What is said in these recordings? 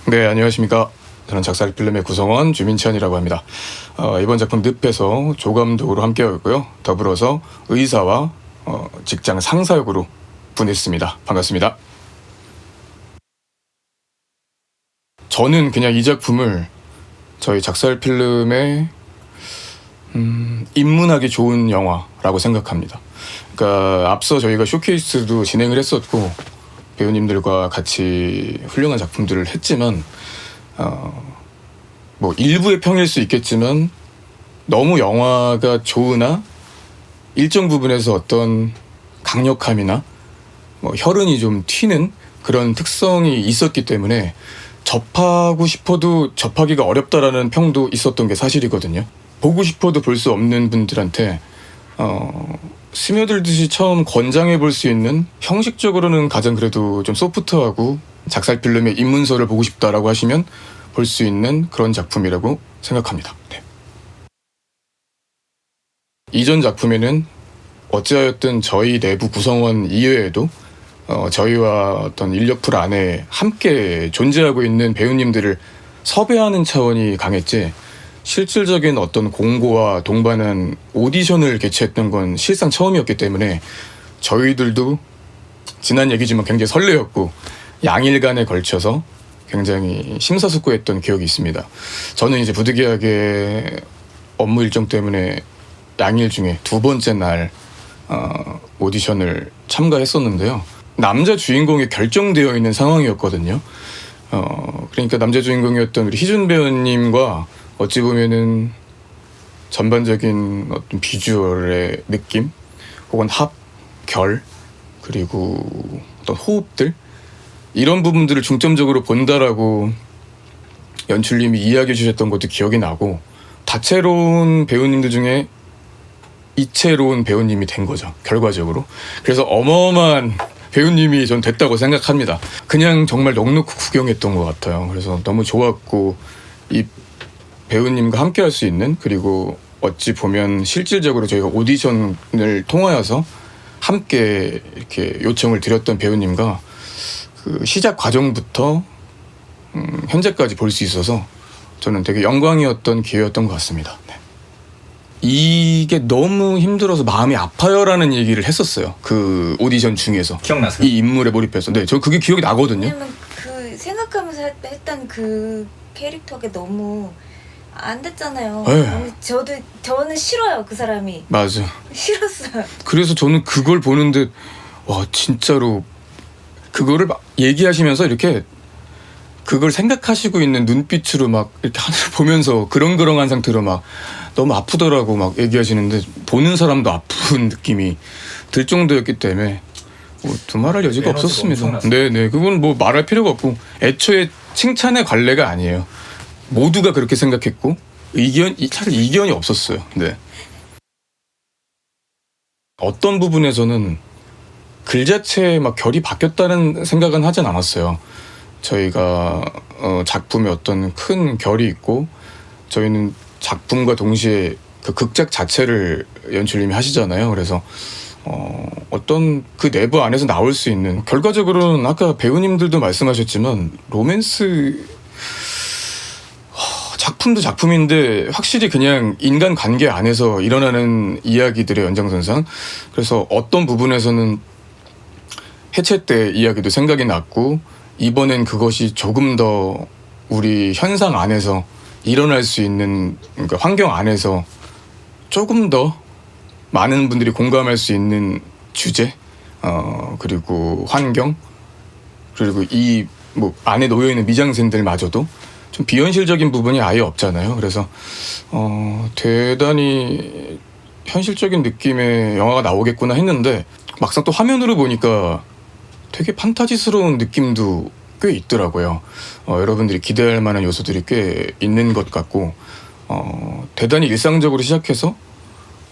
네, 안녕하십니까. 저는 작살필름의 구성원 주민찬이라고 합니다. 이번 작품 늪에서 조감독으로 함께하고 있고요. 더불어서 의사와 직장 상사 역으로 분했습니다. 반갑습니다. 저는 그냥 이 작품을 저희 작살필름의 입문하기 좋은 영화라고 생각합니다. 그러니까 앞서 저희가 쇼케이스도 진행을 했었고 배우님들과 같이 훌륭한 작품들을 했지만 뭐 일부의 평일 수 있겠지만 너무 영화가 좋으나 일정 부분에서 어떤 강력함이나 뭐 혈흔이 좀 튀는 그런 특성이 있었기 때문에 접하고 싶어도 접하기가 어렵다라는 평도 있었던 게 사실이거든요. 보고 싶어도 볼 수 없는 분들한테 스며들듯이 처음 권장해 볼 수 있는, 형식적으로는 가장 그래도 좀 소프트하고 작살필름의 입문서를 보고 싶다라고 하시면 볼 수 있는 그런 작품이라고 생각합니다. 네. 이전 작품에는 어찌하였든 저희 내부 구성원 이외에도 저희와 어떤 인력풀 안에 함께 존재하고 있는 배우님들을 섭외하는 차원이 강했지, 실질적인 어떤 공고와 동반한 오디션을 개최했던 건 실상 처음이었기 때문에 저희들도 지난 얘기지만 굉장히 설레었고 양일간에 걸쳐서 굉장히 심사숙고했던 기억이 있습니다. 저는 이제 부득이하게 업무 일정 때문에 양일 중에 두 번째 날 오디션을 참가했었는데요. 남자 주인공이 결정되어 있는 상황이었거든요. 그러니까 남자 주인공이었던 우리 희준 배우님과 어찌 보면은 전반적인 어떤 비주얼의 느낌 혹은 합, 결, 그리고 어떤 호흡들, 이런 부분들을 중점적으로 본다라고 연출님이 이야기해 주셨던 것도 기억이 나고, 다채로운 배우님들 중에 이채로운 배우님이 된 거죠, 결과적으로. 그래서 어마어마한 배우님이 전 됐다고 생각합니다. 그냥 정말 넉넉히 구경했던 것 같아요. 그래서 너무 좋았고, 이 배우님과 함께 할 수 있는, 그리고 어찌 보면 실질적으로 저희가 오디션을 통하여서 함께 이렇게 요청을 드렸던 배우님과 그 시작 과정부터 현재까지 볼 수 있어서 저는 되게 영광이었던 기회였던 것 같습니다. 네. 이게 너무 힘들어서 마음이 아파요라는 얘기를 했었어요. 그 오디션 중에서. 기억나세요? 이 인물에 몰입해서. 네, 저 그게 기억이 나거든요. 왜냐면 그 생각하면서 했던 그 캐릭터가 너무 안 됐잖아요. 네. 저는 싫어요, 그 사람이. 맞아. 싫었어요. 그래서 저는 그걸 보는데 와, 진짜로 그거를 막 얘기하시면서 이렇게 그걸 생각하시고 있는 눈빛으로 막 이렇게 하늘을 보면서 그렁그렁한 상태로 막 너무 아프더라고 막 얘기하시는데, 보는 사람도 아픈 느낌이 들 정도였기 때문에 뭐 두말할 여지가 없었습니다. 네네, 그건 뭐 말할 필요가 없고 애초에 칭찬의 관례가 아니에요. 모두가 그렇게 생각했고 차라리 이견이 없었어요. 네. 어떤 부분에서는 글 자체에 막 결이 바뀌었다는 생각은 하진 않았어요. 저희가 작품에 어떤 큰 결이 있고, 저희는 작품과 동시에 그 극작 자체를 연출님이 하시잖아요. 그래서 어떤 그 내부 안에서 나올 수 있는, 결과적으로는 아까 배우님들도 말씀하셨지만 로맨스 작품도 작품인데 확실히 그냥 인간관계 안에서 일어나는 이야기들의 연장선상, 그래서 어떤 부분에서는 해체 때 이야기도 생각이 났고, 이번엔 그것이 조금 더 우리 현상 안에서 일어날 수 있는, 그러니까 환경 안에서 조금 더 많은 분들이 공감할 수 있는 주제, 그리고 환경, 그리고 이 뭐 안에 놓여있는 미장센들마저도 좀 비현실적인 부분이 아예 없잖아요. 그래서 대단히 현실적인 느낌의 영화가 나오겠구나 했는데, 막상 또 화면으로 보니까 되게 판타지스러운 느낌도 꽤 있더라고요. 여러분들이 기대할 만한 요소들이 꽤 있는 것 같고, 대단히 일상적으로 시작해서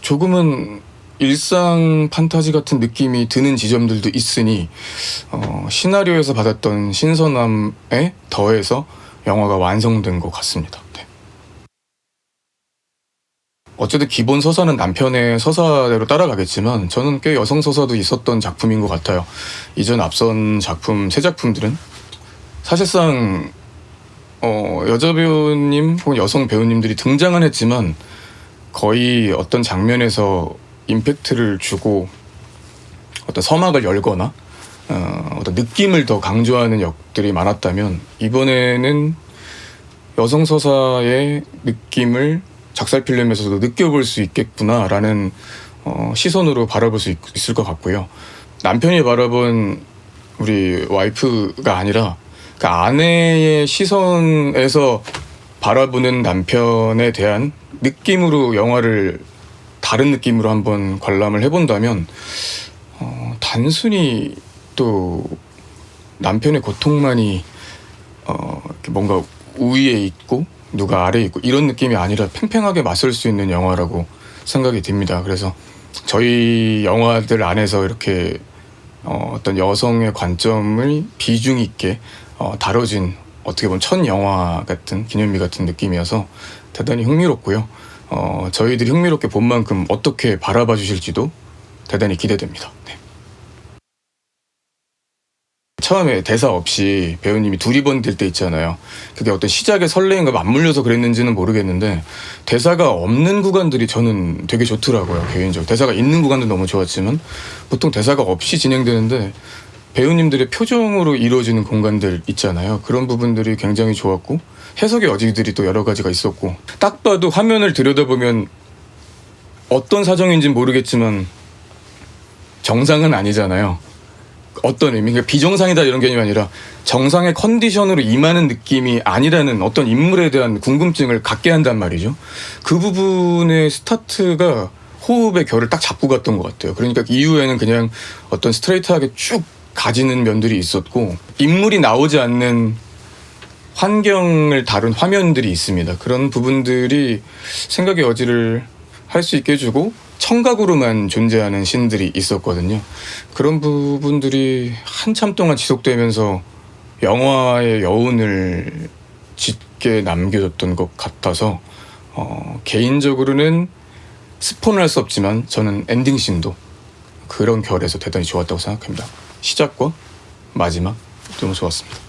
조금은 일상 판타지 같은 느낌이 드는 지점들도 있으니 시나리오에서 받았던 신선함에 더해서 영화가 완성된 것 같습니다. 네. 어쨌든 기본 서사는 남편의 서사대로 따라가겠지만 저는 꽤 여성 서사도 있었던 작품인 것 같아요. 이전 앞선 작품, 세 작품들은 사실상 여자 배우님 혹은 여성 배우님들이 등장은 했지만 거의 어떤 장면에서 임팩트를 주고 어떤 서막을 열거나 어떤 느낌을 더 강조하는 역들이 많았다면 이번에는 여성 서사의 느낌을 작살 필름에서도 느껴볼 수 있겠구나라는 시선으로 바라볼 수 있을 것 같고요. 남편이 바라본 우리 와이프가 아니라 그 아내의 시선에서 바라보는 남편에 대한 느낌으로 영화를 다른 느낌으로 한번 관람을 해본다면 단순히 또 남편의 고통만이 이렇게 뭔가 우위에 있고 누가 아래에 있고 이런 느낌이 아니라 팽팽하게 맞설 수 있는 영화라고 생각이 듭니다. 그래서 저희 영화들 안에서 이렇게 어떤 여성의 관점을 비중 있게 다뤄진 어떻게 보면 첫 영화 같은 기념비 같은 느낌이어서 대단히 흥미롭고요. 저희들이 흥미롭게 본 만큼 어떻게 바라봐 주실지도 대단히 기대됩니다. 네. 처음에 대사 없이 배우님이 두리번들 때 있잖아요. 그게 어떤 시작의 설레임과 맞물려서 그랬는지는 모르겠는데 대사가 없는 구간들이 저는 되게 좋더라고요. 개인적으로. 대사가 있는 구간도 너무 좋았지만 보통 대사가 없이 진행되는데 배우님들의 표정으로 이루어지는 공간들 있잖아요. 그런 부분들이 굉장히 좋았고 해석의 여지들이 또 여러 가지가 있었고 딱 봐도 화면을 들여다보면 어떤 사정인지는 모르겠지만 정상은 아니잖아요. 어떤 의미, 그러니까 비정상이다 이런 개념이 아니라 정상의 컨디션으로 임하는 느낌이 아니라는 어떤 인물에 대한 궁금증을 갖게 한단 말이죠. 그 부분의 스타트가 호흡의 결을 딱 잡고 갔던 것 같아요. 그러니까 이후에는 그냥 어떤 스트레이트하게 쭉 가지는 면들이 있었고 인물이 나오지 않는 환경을 다룬 화면들이 있습니다. 그런 부분들이 생각의 여지를 할 수 있게 해주고 청각으로만 존재하는 씬들이 있었거든요. 그런 부분들이 한참 동안 지속되면서 영화의 여운을 짙게 남겨줬던 것 같아서 개인적으로는 스포는 할 수 없지만 저는 엔딩 씬도 그런 결에서 대단히 좋았다고 생각합니다. 시작과 마지막 너무 좋았습니다.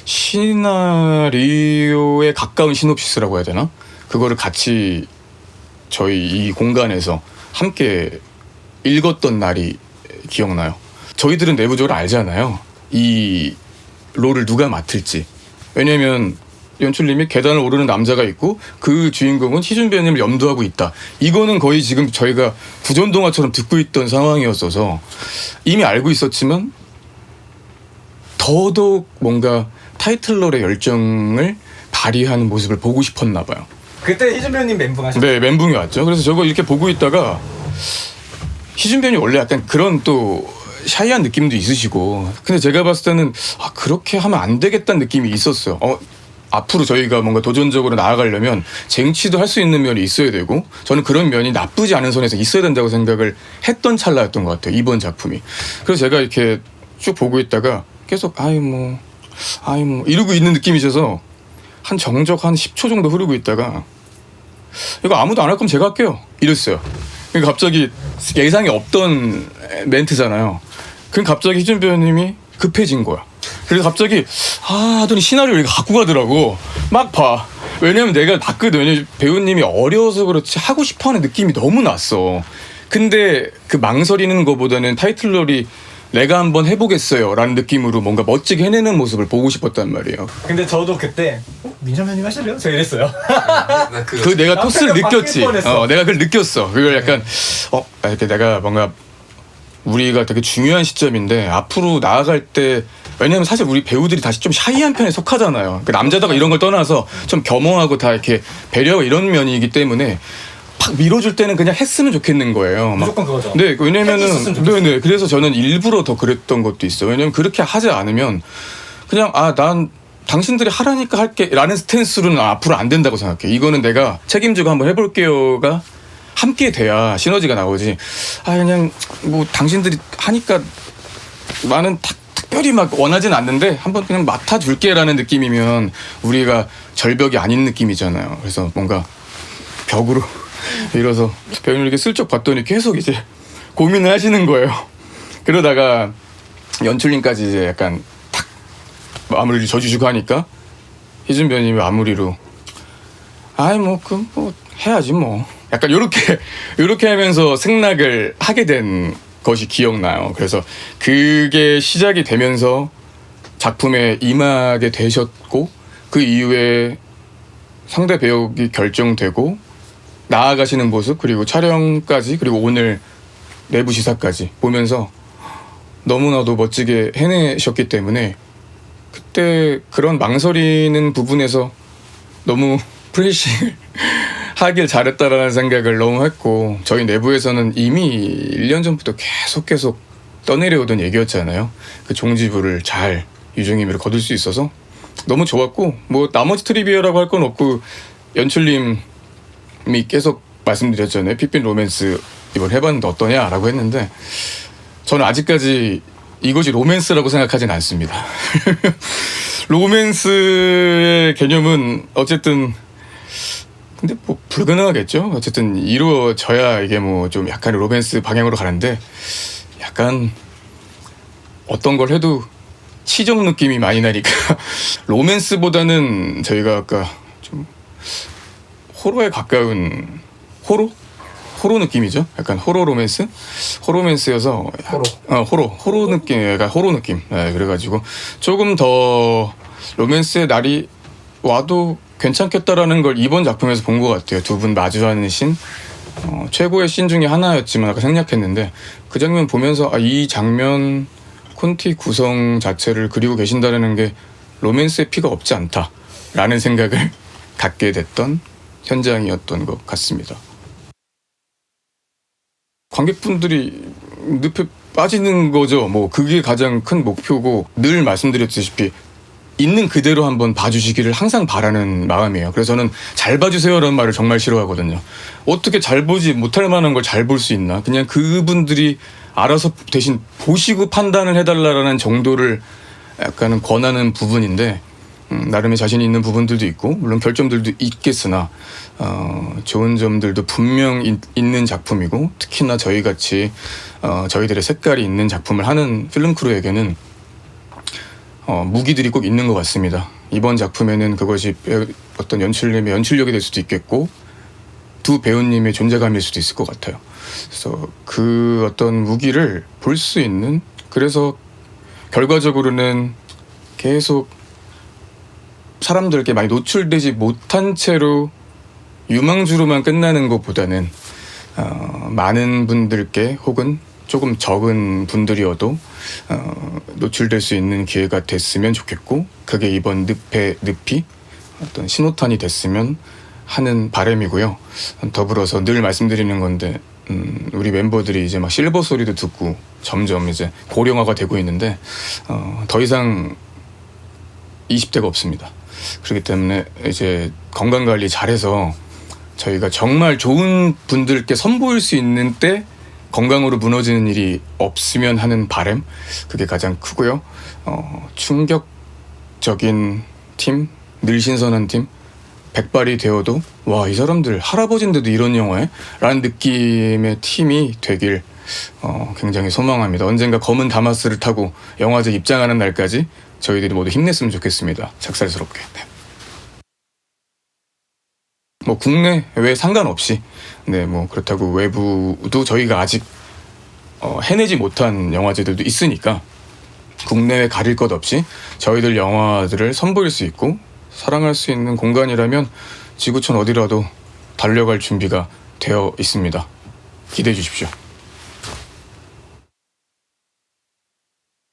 시나리오에 가까운 시놉시스라고 해야 되나? 그거를 같이 저희 이 공간에서 함께 읽었던 날이 기억나요. 저희들은 내부적으로 알잖아요. 이 롤을 누가 맡을지. 왜냐면 연출님이 계단을 오르는 남자가 있고 그 주인공은 희준 배우님을 염두하고 있다. 이거는 거의 지금 저희가 구전동화처럼 듣고 있던 상황이었어서 이미 알고 있었지만 더더욱 뭔가 타이틀롤의 열정을 발휘하는 모습을 보고 싶었나 봐요. 그때 희준 배우님 멘붕 하셨죠? 네, 멘붕이 왔죠. 그래서 저거 이렇게 보고 있다가 희준 배우님 원래 약간 그런 또 샤이한 느낌도 있으시고 근데 제가 봤을 때는 그렇게 하면 안 되겠다는 느낌이 있었어요. 앞으로 저희가 뭔가 도전적으로 나아가려면 쟁취도 할 수 있는 면이 있어야 되고 저는 그런 면이 나쁘지 않은 선에서 있어야 된다고 생각을 했던 찰나였던 것 같아요. 이번 작품이. 그래서 제가 이렇게 쭉 보고 있다가 계속 이러고 있는 느낌이셔서 한 정적 한 10초 정도 흐르고 있다가 이거 아무도 안 할 거면 제가 할게요 이랬어요. 그러니까 갑자기 예상이 없던 멘트잖아요. 그럼 갑자기 희준 배우님이 급해진 거야. 그래서 갑자기 하더니 시나리오 이렇게 갖고 가더라고. 막 봐. 왜냐면 내가 봤거든. 왜냐면 배우님이 어려워서 그렇지 하고 싶어하는 느낌이 너무 났어. 근데 그 망설이는 거보다는 타이틀롤이 내가 한번 해보겠어요 라는 느낌으로 뭔가 멋지게 해내는 모습을 보고 싶었단 말이에요. 근데 저도 그때 민정 배우님 하실래요? 제가 이랬어요. 그 내가 토스를 느꼈지. 내가 그걸 느꼈어. 그걸 약간 이렇게 내가 뭔가 우리가 되게 중요한 시점인데 앞으로 나아갈 때 왜냐면 사실 우리 배우들이 다시 좀 샤이한 편에 속하잖아요. 그 남자다가 이런 걸 떠나서 좀 겸허하고 다 이렇게 배려하고 이런 면이기 때문에 팍 밀어줄 때는 그냥 했으면 좋겠는 거예요. 무조건 그거죠. 네, 왜냐면은 네네 그래서 저는 일부러 더 그랬던 것도 있어요. 왜냐면 그렇게 하지 않으면 그냥 난 당신들이 하라니까 할게 라는 스탠스로는 앞으로 안 된다고 생각해. 이거는 내가 책임지고 한번 해볼게요가 함께 돼야 시너지가 나오지. 그냥 뭐 당신들이 하니까 나는 특별히 막 원하진 않는데 한번 그냥 맡아줄게라는 느낌이면 우리가 절벽이 아닌 느낌이잖아요. 그래서 뭔가 벽으로 이래서 배우님 이렇게 슬쩍 봤더니 계속 이제 고민을 하시는 거예요. 그러다가 연출님까지 이제 약간 탁 마무리를 져주시고 하니까 희준 배우님이 마무리로 아이 뭐 해야지 뭐 약간 요렇게 하면서 승낙을 하게 된 것이 기억나요. 그래서 그게 시작이 되면서 작품에 임하게 되셨고 그 이후에 상대 배역이 결정되고 나아가시는 모습 그리고 촬영까지 그리고 오늘 내부 시사까지 보면서 너무나도 멋지게 해내셨기 때문에 그때 그런 망설이는 부분에서 너무 프레싱을 하길 잘했다라는 생각을 너무 했고 저희 내부에서는 이미 1년 전부터 계속 떠내려오던 얘기였잖아요. 그 종지부를 잘 유종임으로 거둘 수 있어서 너무 좋았고 뭐 나머지 트리비어라고 할 건 없고 연출님이 계속 말씀드렸잖아요. 핏빛 로맨스 이번 해봤는데 어떠냐라고 했는데 저는 아직까지 이것이 로맨스라고 생각하진 않습니다. 로맨스의 개념은 어쨌든 근데 뭐 불가능하겠죠. 어쨌든 이루어져야 이게 뭐 좀 약간 로맨스 방향으로 가는데 약간 어떤 걸 해도 치정 느낌이 많이 나니까 로맨스보다는 저희가 아까 좀 호러에 가까운 호러 느낌이죠. 약간 호러 로맨스? 호로맨스여서 호러 느낌, 약간 호러 느낌. 네, 그래가지고 조금 더 로맨스의 날이 와도 괜찮겠다라는 걸 이번 작품에서 본 것 같아요. 두 분 마주하는 씬 최고의 씬 중에 하나였지만 아까 생략했는데 그 장면 보면서 이 장면 콘티 구성 자체를 그리고 계신다는 게 로맨스의 피가 없지 않다라는 생각을 갖게 됐던 현장이었던 것 같습니다. 관객분들이 늪에 빠지는 거죠. 뭐 그게 가장 큰 목표고 늘 말씀드렸다시피 있는 그대로 한번 봐주시기를 항상 바라는 마음이에요. 그래서 저는 잘 봐주세요라는 말을 정말 싫어하거든요. 어떻게 잘 보지 못할 만한 걸 잘 볼 수 있나? 그냥 그분들이 알아서 대신 보시고 판단을 해달라는 정도를 약간은 권하는 부분인데 나름의 자신이 있는 부분들도 있고 물론 결점들도 있겠으나 좋은 점들도 분명 있는 작품이고 특히나 저희같이 저희들의 색깔이 있는 작품을 하는 필름 크루에게는 무기들이 꼭 있는 것 같습니다. 이번 작품에는 그것이 어떤 연출님의 연출력이 될 수도 있겠고 두 배우님의 존재감일 수도 있을 것 같아요. 그래서 그 어떤 무기를 볼 수 있는 그래서 결과적으로는 계속 사람들께 많이 노출되지 못한 채로 유망주로만 끝나는 것보다는 많은 분들께 혹은 조금 적은 분들이어도 노출될 수 있는 기회가 됐으면 좋겠고 그게 이번 늪이 어떤 신호탄이 됐으면 하는 바람이고요. 더불어서 늘 말씀드리는 건데 우리 멤버들이 이제 막 실버 소리도 듣고 점점 이제 고령화가 되고 있는데 더 이상 20대가 없습니다. 그렇기 때문에 이제 건강관리 잘해서 저희가 정말 좋은 분들께 선보일 수 있는 때 건강으로 무너지는 일이 없으면 하는 바람 그게 가장 크고요. 충격적인 팀, 늘 신선한 팀 백발이 되어도 와, 이 사람들 할아버지인데도 이런 영화에? 라는 느낌의 팀이 되길 굉장히 소망합니다. 언젠가 검은 다마스를 타고 영화제 입장하는 날까지 저희들이 모두 힘냈으면 좋겠습니다. 작살스럽게. 네. 뭐 국내 외 상관없이 네, 뭐 그렇다고 외부도 저희가 아직 해내지 못한 영화제들도 있으니까 국내외 가릴 것 없이 저희들 영화들을 선보일 수 있고 사랑할 수 있는 공간이라면 지구촌 어디라도 달려갈 준비가 되어 있습니다. 기대해 주십시오.